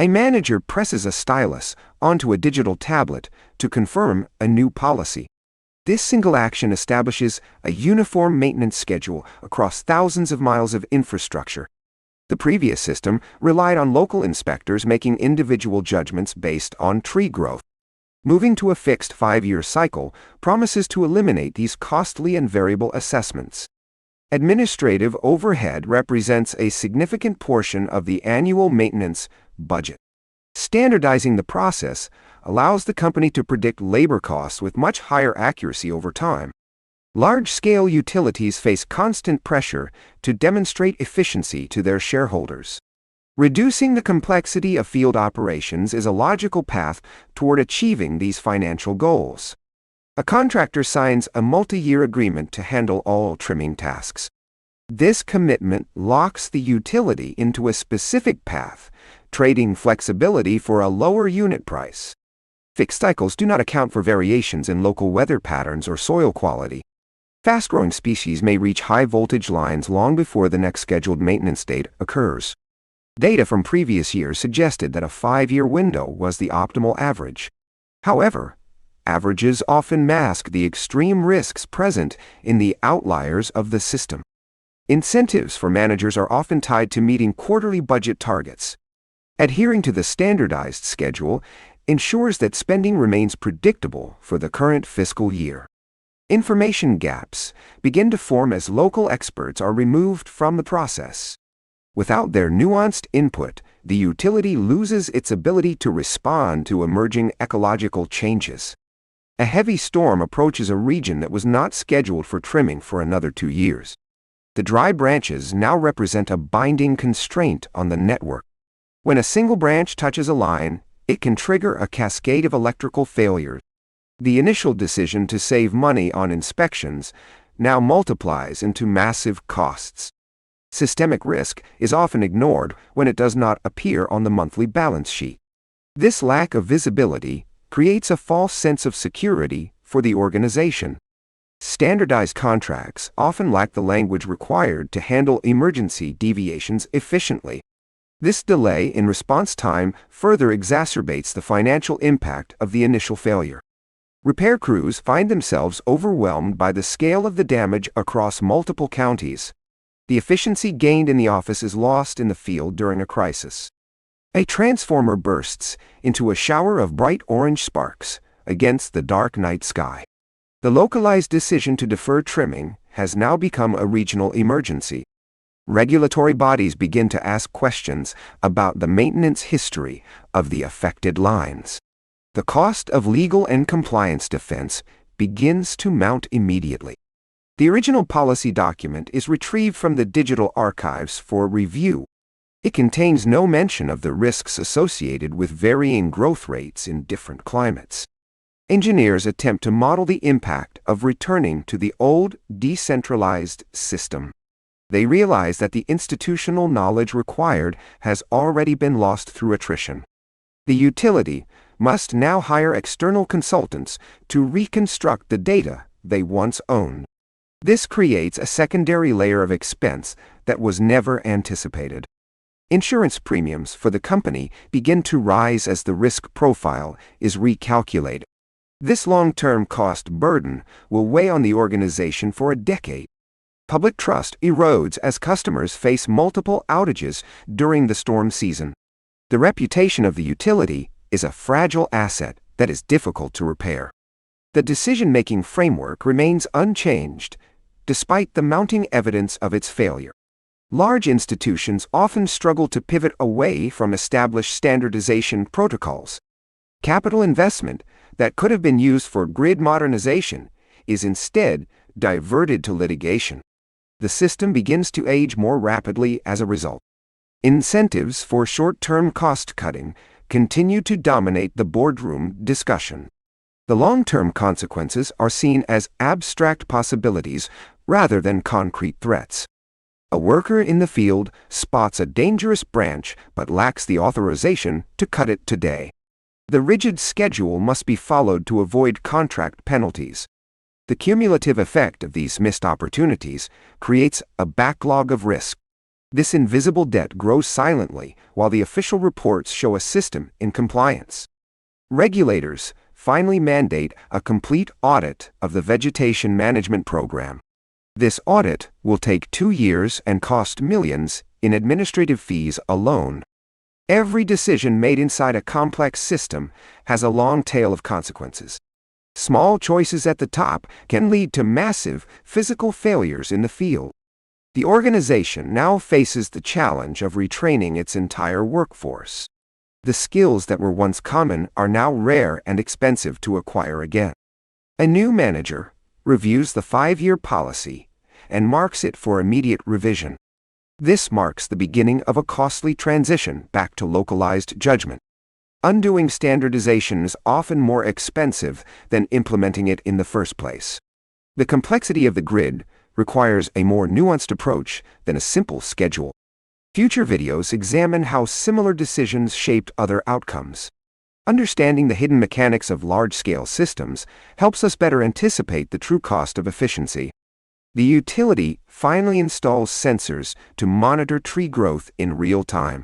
A manager presses a stylus onto a digital tablet to confirm a new policy. This single action establishes a uniform maintenance schedule across thousands of miles of infrastructure. The previous system relied on local inspectors making individual judgments based on tree growth. Moving to a fixed 5-year cycle promises to eliminate these costly and variable assessments. Administrative overhead represents a significant portion of the annual maintenance budget. Standardizing the process allows the company to predict labor costs with much higher accuracy over time. Large-scale utilities face constant pressure to demonstrate efficiency to their shareholders. Reducing the complexity of field operations is a logical path toward achieving these financial goals. A contractor signs a multi-year agreement to handle all trimming tasks. This commitment locks the utility into a specific path, trading flexibility for a lower unit price. Fixed cycles do not account for variations in local weather patterns or soil quality. Fast-growing species may reach high-voltage lines long before the next scheduled maintenance date occurs. Data from previous years suggested that a 5-year window was the optimal average. However, averages often mask the extreme risks present in the outliers of the system. Incentives for managers are often tied to meeting quarterly budget targets. Adhering to the standardized schedule ensures that spending remains predictable for the current fiscal year. Information gaps begin to form as local experts are removed from the process. Without their nuanced input, the utility loses its ability to respond to emerging ecological changes. A heavy storm approaches a region that was not scheduled for trimming for another 2 years. The dry branches now represent a binding constraint on the network. When a single branch touches a line, it can trigger a cascade of electrical failures. The initial decision to save money on inspections now multiplies into massive costs. Systemic risk is often ignored when it does not appear on the monthly balance sheet. This lack of visibility creates a false sense of security for the organization. Standardized contracts often lack the language required to handle emergency deviations efficiently. This delay in response time further exacerbates the financial impact of the initial failure. Repair crews find themselves overwhelmed by the scale of the damage across multiple counties. The efficiency gained in the office is lost in the field during a crisis. A transformer bursts into a shower of bright orange sparks against the dark night sky. The localized decision to defer trimming has now become a regional emergency. Regulatory bodies begin to ask questions about the maintenance history of the affected lines. The cost of legal and compliance defense begins to mount immediately. The original policy document is retrieved from the digital archives for review. It contains no mention of the risks associated with varying growth rates in different climates. Engineers attempt to model the impact of returning to the old, decentralized system. They realize that the institutional knowledge required has already been lost through attrition. The utility must now hire external consultants to reconstruct the data they once owned. This creates a secondary layer of expense that was never anticipated. Insurance premiums for the company begin to rise as the risk profile is recalculated. This long-term cost burden will weigh on the organization for a decade. Public trust erodes as customers face multiple outages during the storm season. The reputation of the utility is a fragile asset that is difficult to repair. The decision-making framework remains unchanged, despite the mounting evidence of its failure. Large institutions often struggle to pivot away from established standardization protocols. Capital investment that could have been used for grid modernization is instead diverted to litigation. The system begins to age more rapidly as a result. Incentives for short-term cost-cutting continue to dominate the boardroom discussion. The long-term consequences are seen as abstract possibilities rather than concrete threats. A worker in the field spots a dangerous branch but lacks the authorization to cut it today. The rigid schedule must be followed to avoid contract penalties. The cumulative effect of these missed opportunities creates a backlog of risk. This invisible debt grows silently while the official reports show a system in compliance. Regulators finally mandate a complete audit of the vegetation management program. This audit will take 2 years and cost millions in administrative fees alone. Every decision made inside a complex system has a long tail of consequences. Small choices at the top can lead to massive physical failures in the field. The organization now faces the challenge of retraining its entire workforce. The skills that were once common are now rare and expensive to acquire again. A new manager reviews the 5-year policy and marks it for immediate revision. This marks the beginning of a costly transition back to localized judgment. Undoing standardization is often more expensive than implementing it in the first place. The complexity of the grid requires a more nuanced approach than a simple schedule. Future videos examine how similar decisions shaped other outcomes. Understanding the hidden mechanics of large-scale systems helps us better anticipate the true cost of efficiency. The utility finally installs sensors to monitor tree growth in real time.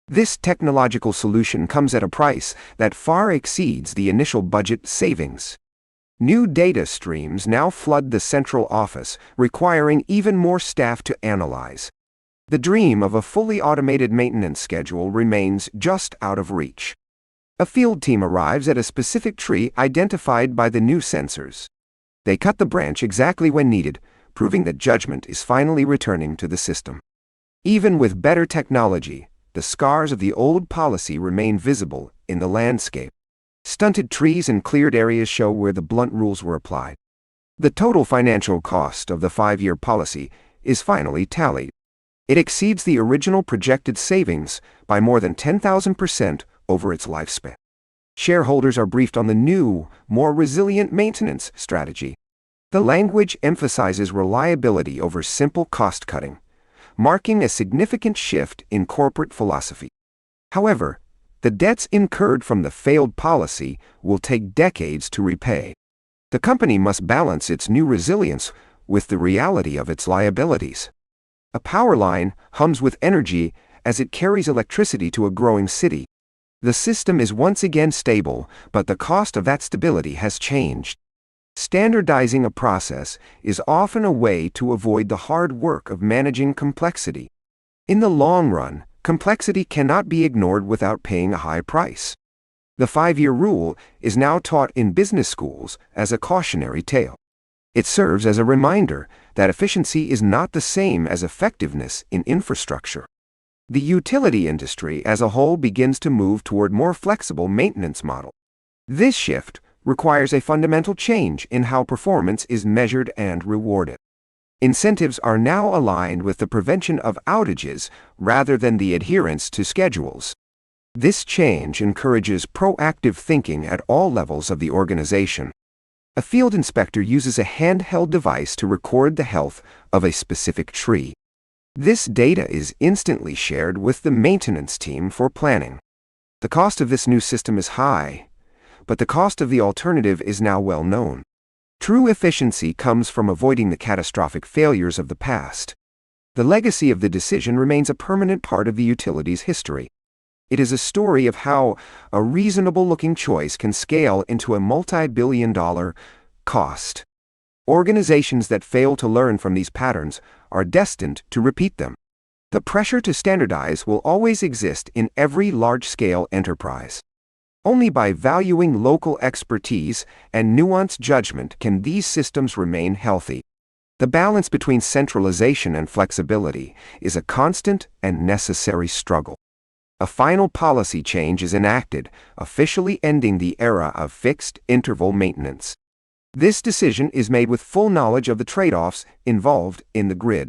This technological solution comes at a price that far exceeds the initial budget savings. New data streams now flood the central office, requiring even more staff to analyze. The dream of a fully automated maintenance schedule remains just out of reach. A field team arrives at a specific tree identified by the new sensors. They cut the branch exactly when needed, proving that judgment is finally returning to the system. Even with better technology, the scars of the old policy remain visible in the landscape. Stunted trees and cleared areas show where the blunt rules were applied. The total financial cost of the 5-year policy is finally tallied. It exceeds the original projected savings by more than 10,000% over its lifespan. Shareholders are briefed on the new, more resilient maintenance strategy. The language emphasizes reliability over simple cost-cutting, marking a significant shift in corporate philosophy. However, the debts incurred from the failed policy will take decades to repay. The company must balance its new resilience with the reality of its liabilities. A power line hums with energy as it carries electricity to a growing city. The system is once again stable, but the cost of that stability has changed. Standardizing a process is often a way to avoid the hard work of managing complexity. In the long run, complexity cannot be ignored without paying a high price. The 5-year rule is now taught in business schools as a cautionary tale. It serves as a reminder that efficiency is not the same as effectiveness in infrastructure. The utility industry as a whole begins to move toward more flexible maintenance model. This shift requires a fundamental change in how performance is measured and rewarded. Incentives are now aligned with the prevention of outages rather than the adherence to schedules. This change encourages proactive thinking at all levels of the organization. A field inspector uses a handheld device to record the health of a specific tree. This data is instantly shared with the maintenance team for planning. The cost of this new system is high, but the cost of the alternative is now well known. True efficiency comes from avoiding the catastrophic failures of the past. The legacy of the decision remains a permanent part of the utility's history. It is a story of how a reasonable-looking choice can scale into a multi-billion-dollar cost. Organizations that fail to learn from these patterns are destined to repeat them. The pressure to standardize will always exist in every large-scale enterprise. Only by valuing local expertise and nuanced judgment can these systems remain healthy. The balance between centralization and flexibility is a constant and necessary struggle. A final policy change is enacted, officially ending the era of fixed interval maintenance. This decision is made with full knowledge of the trade-offs involved in the grid.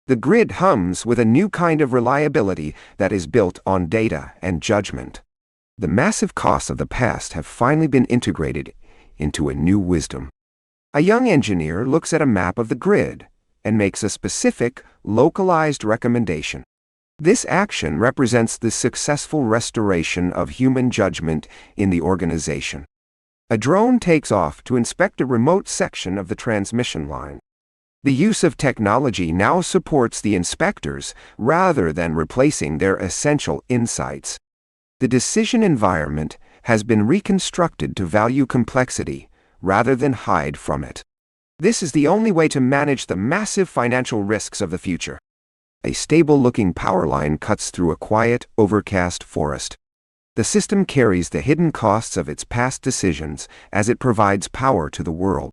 The grid hums with a new kind of reliability that is built on data and judgment. The massive costs of the past have finally been integrated into a new wisdom. A young engineer looks at a map of the grid and makes a specific, localized recommendation. This action represents the successful restoration of human judgment in the organization. A drone takes off to inspect a remote section of the transmission line. The use of technology now supports the inspectors rather than replacing their essential insights. The decision environment has been reconstructed to value complexity rather than hide from it. This is the only way to manage the massive financial risks of the future. A stable-looking power line cuts through a quiet, overcast forest. The system carries the hidden costs of its past decisions as it provides power to the world.